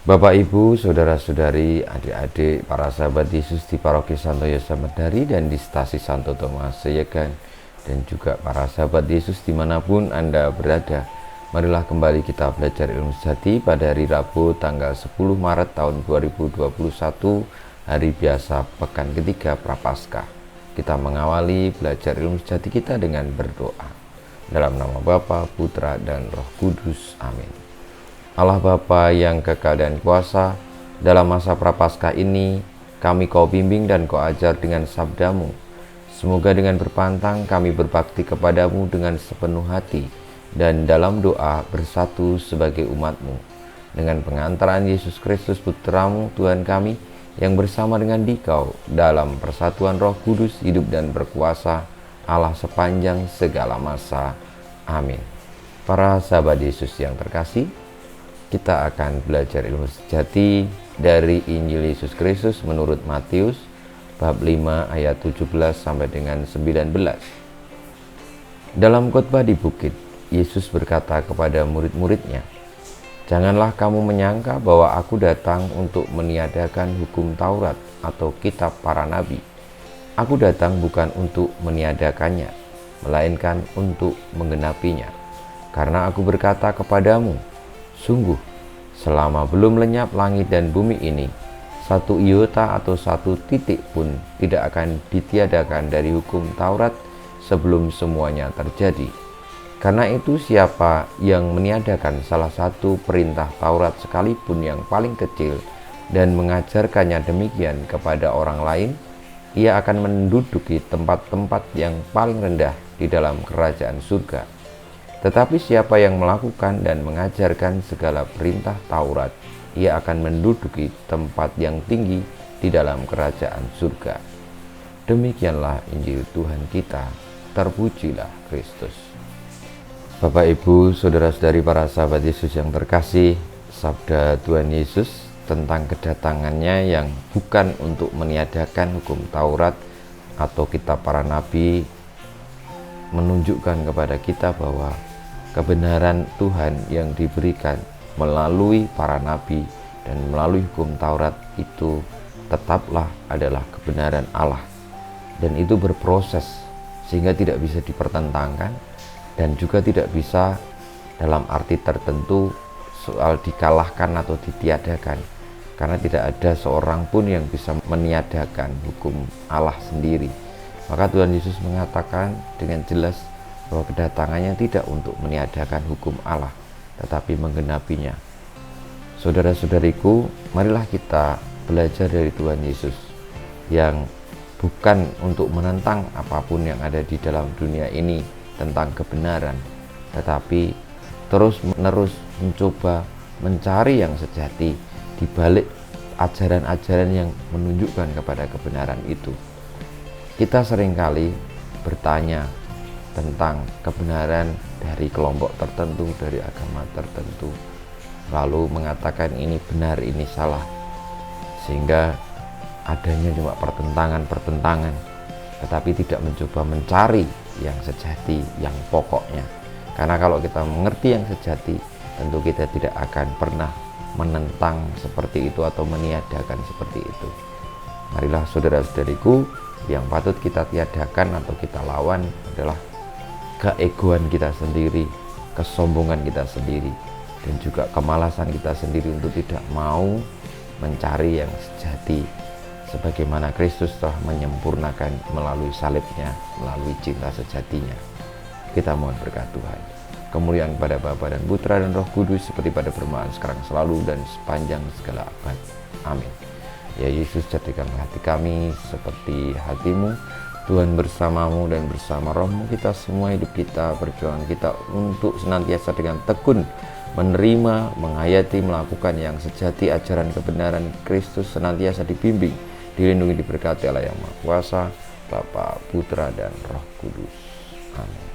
Bapak, Ibu, saudara-saudari, adik-adik, para sahabat Yesus di Paroki Santo Yosef Medari dan di Stasi Santo Tomas Seyegan, dan juga para sahabat Yesus dimanapun Anda berada. Marilah kembali kita belajar ilmu sejati pada hari Rabu tanggal 10 Maret tahun 2021, hari biasa pekan ketiga Prapaskah. Kita mengawali belajar ilmu sejati kita dengan berdoa. Dalam nama Bapa, Putra, dan Roh Kudus. Amin. Allah Bapa yang kekal dan kuasa, dalam masa Prapaskah ini, kami Kau bimbing dan Kau ajar dengan sabda-Mu. Semoga dengan berpantang kami berbakti kepadamu dengan sepenuh hati, dan dalam doa bersatu sebagai umat-Mu. Dengan pengantaran Yesus Kristus Putra-Mu, Tuhan kami, yang bersama dengan Dikau, dalam persatuan Roh Kudus, hidup dan berkuasa, Allah sepanjang segala masa. Amin. Para sahabat Yesus yang terkasih, kita akan belajar ilmu sejati dari Injil Yesus Kristus menurut Matius bab 5 ayat 17 sampai dengan 19. Dalam khotbah di bukit, Yesus berkata kepada murid-muridnya, "Janganlah kamu menyangka bahwa aku datang untuk meniadakan hukum Taurat atau kitab para nabi. Aku datang bukan untuk meniadakannya, melainkan untuk menggenapinya. Karena aku berkata kepadamu, sungguh, selama belum lenyap langit dan bumi ini, satu iota atau satu titik pun tidak akan ditiadakan dari hukum Taurat sebelum semuanya terjadi. Karena itu siapa yang meniadakan salah satu perintah Taurat sekalipun yang paling kecil dan mengajarkannya demikian kepada orang lain, ia akan menduduki tempat-tempat yang paling rendah di dalam kerajaan surga. Tetapi siapa yang melakukan dan mengajarkan segala perintah Taurat, ia akan menduduki tempat yang tinggi di dalam kerajaan surga." Demikianlah Injil Tuhan kita. Terpujilah Kristus. Bapak, Ibu, saudara-saudari, para sahabat Yesus yang terkasih, sabda Tuhan Yesus tentang kedatangannya yang bukan untuk meniadakan hukum Taurat atau kitab para nabi menunjukkan kepada kita bahwa kebenaran Tuhan yang diberikan melalui para nabi dan melalui hukum Taurat itu tetaplah adalah kebenaran Allah, dan itu berproses sehingga tidak bisa dipertentangkan dan juga tidak bisa dalam arti tertentu soal dikalahkan atau ditiadakan, karena tidak ada seorang pun yang bisa meniadakan hukum Allah sendiri. Maka Tuhan Yesus mengatakan dengan jelas bahwa kedatangannya tidak untuk meniadakan hukum Allah, tetapi menggenapinya. Saudara-saudariku, marilah kita belajar dari Tuhan Yesus yang bukan untuk menentang apapun yang ada di dalam dunia ini tentang kebenaran, tetapi terus-menerus mencoba mencari yang sejati di balik ajaran-ajaran yang menunjukkan kepada kebenaran itu. Kita seringkali bertanya tentang kebenaran dari kelompok tertentu, dari agama tertentu, lalu mengatakan ini benar, ini salah, sehingga adanya cuma pertentangan, tetapi tidak mencoba mencari yang sejati, yang pokoknya. Karena kalau kita mengerti yang sejati, tentu kita tidak akan pernah menentang seperti itu atau meniadakan seperti itu. Marilah saudara-saudariku, yang patut kita tiadakan atau kita lawan adalah keegoan kita sendiri, kesombongan kita sendiri, dan juga kemalasan kita sendiri untuk tidak mau mencari yang sejati, sebagaimana Kristus telah menyempurnakan melalui salibnya, melalui cinta sejatinya. Kita mohon berkat Tuhan. Kemuliaan kepada Bapa dan Putra dan Roh Kudus, seperti pada permulaan, sekarang, selalu, dan sepanjang segala abad. Amin. Ya Yesus, jadikanlah hati kami seperti hati-Mu. Tuhan bersamamu dan bersama rohmu, kita semua hidup kita, perjuangan kita untuk senantiasa dengan tekun menerima, menghayati, melakukan yang sejati ajaran kebenaran Kristus, senantiasa dibimbing, dilindungi, diberkati Allah yang Maha Kuasa, Bapa, Putra, dan Roh Kudus. Amin.